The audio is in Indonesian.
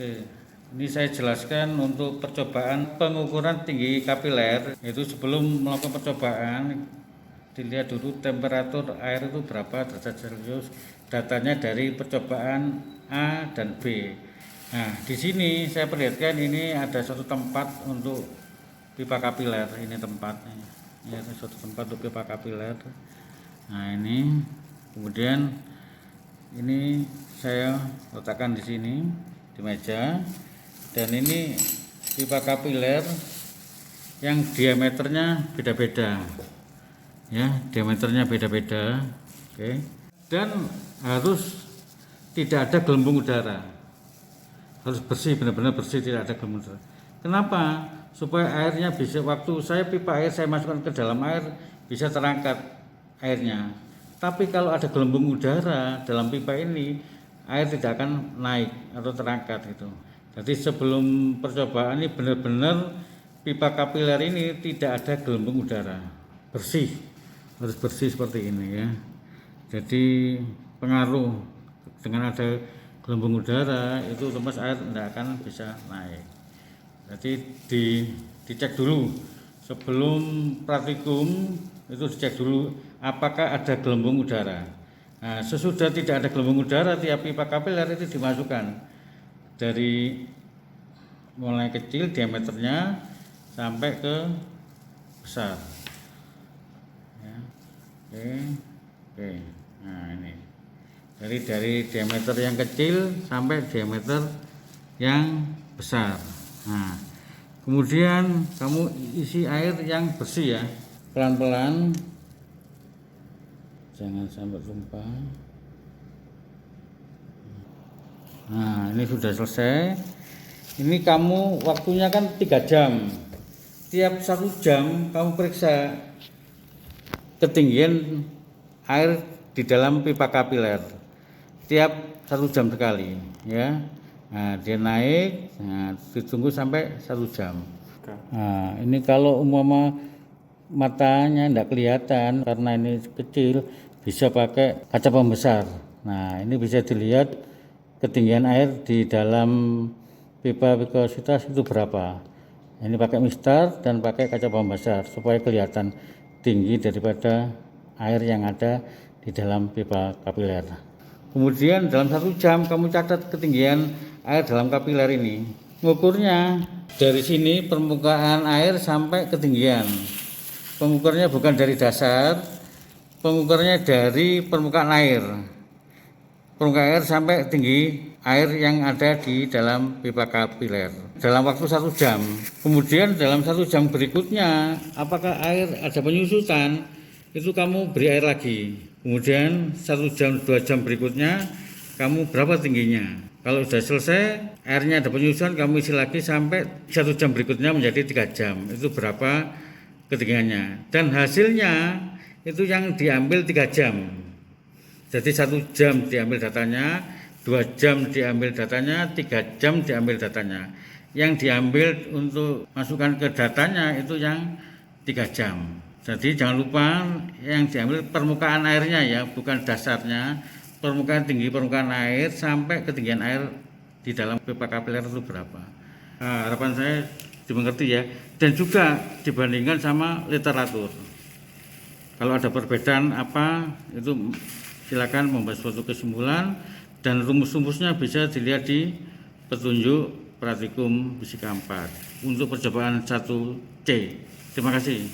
Oke, ini saya jelaskan untuk percobaan pengukuran tinggi kapiler. Itu sebelum melakukan percobaan, dilihat dulu temperatur air itu berapa derajat Celcius. Datanya dari percobaan A dan B. Nah, di sini saya perlihatkan ini ada suatu tempat untuk pipa kapiler. Ini tempatnya. Ini ada suatu tempat untuk pipa kapiler. Nah, ini kemudian ini saya letakkan di sini di meja, dan ini pipa kapiler yang diameternya beda-beda ya, diameternya beda-beda. Oke, dan harus tidak ada gelembung udara, harus bersih, benar-benar bersih, tidak ada gelembung udara. Kenapa? Supaya airnya bisa, waktu saya pipa air saya masukkan ke dalam air, bisa terangkat airnya. Tapi kalau ada gelembung udara dalam pipa ini, air tidak akan naik atau terangkat gitu. Jadi sebelum percobaan ini benar-benar pipa kapiler ini tidak ada gelembung udara, bersih, harus bersih seperti ini ya. Jadi pengaruh dengan ada gelembung udara itu otomatis air tidak akan bisa naik. Jadi dicek dulu sebelum praktikum, itu dicek dulu apakah ada gelembung udara. Nah, sesudah tidak ada gelembung udara, tiap pipa kapiler itu dimasukkan dari mulai kecil diameternya sampai ke besar. Ya. Oke. Nah, ini dari diameter yang kecil sampai diameter yang besar. Nah, kemudian kamu isi air yang bersih ya, pelan-pelan. Jangan sampai tumpah. Nah, ini sudah selesai. Ini kamu waktunya kan 3 jam. Tiap 1 jam kamu periksa ketinggian air di dalam pipa kapiler. Tiap 1 jam sekali ya. Nah, dia naik, nah, ditunggu sampai 1 jam. Nah, ini kalau umpama matanya tidak kelihatan karena ini kecil, bisa pakai kaca pembesar. Nah, ini bisa dilihat ketinggian air di dalam pipa viscositas itu berapa. Ini pakai mistar dan pakai kaca pembesar supaya kelihatan tinggi daripada air yang ada di dalam pipa kapiler. Kemudian dalam 1 jam kamu catat ketinggian air dalam kapiler ini. Mengukurnya dari sini permukaan air sampai ketinggian. Pengukurnya bukan dari dasar, pengukurnya dari permukaan air. Permukaan air sampai tinggi air yang ada di dalam pipa kapiler. Dalam waktu 1 jam. Kemudian dalam 1 jam berikutnya, apakah air ada penyusutan, itu kamu beri air lagi. Kemudian 1 jam, 2 jam berikutnya, kamu berapa tingginya. Kalau sudah selesai, airnya ada penyusutan, kamu isi lagi sampai 1 jam berikutnya menjadi 3 jam. Itu berapa ketinggiannya. Dan hasilnya itu yang diambil 3 jam. Jadi 1 jam diambil datanya, 2 jam diambil datanya, 3 jam diambil datanya. Yang diambil untuk masukkan ke datanya itu yang 3 jam. Jadi jangan lupa yang diambil permukaan airnya ya, bukan dasarnya. Permukaan tinggi permukaan air sampai ketinggian air di dalam pipa kapiler itu berapa. Nah, harapan saya dimengerti ya, dan juga dibandingkan sama literatur. Kalau ada perbedaan apa, itu silakan membuat suatu kesimpulan, dan rumus-rumusnya bisa dilihat di petunjuk praktikum fisika 4 untuk percobaan 1C. Terima kasih.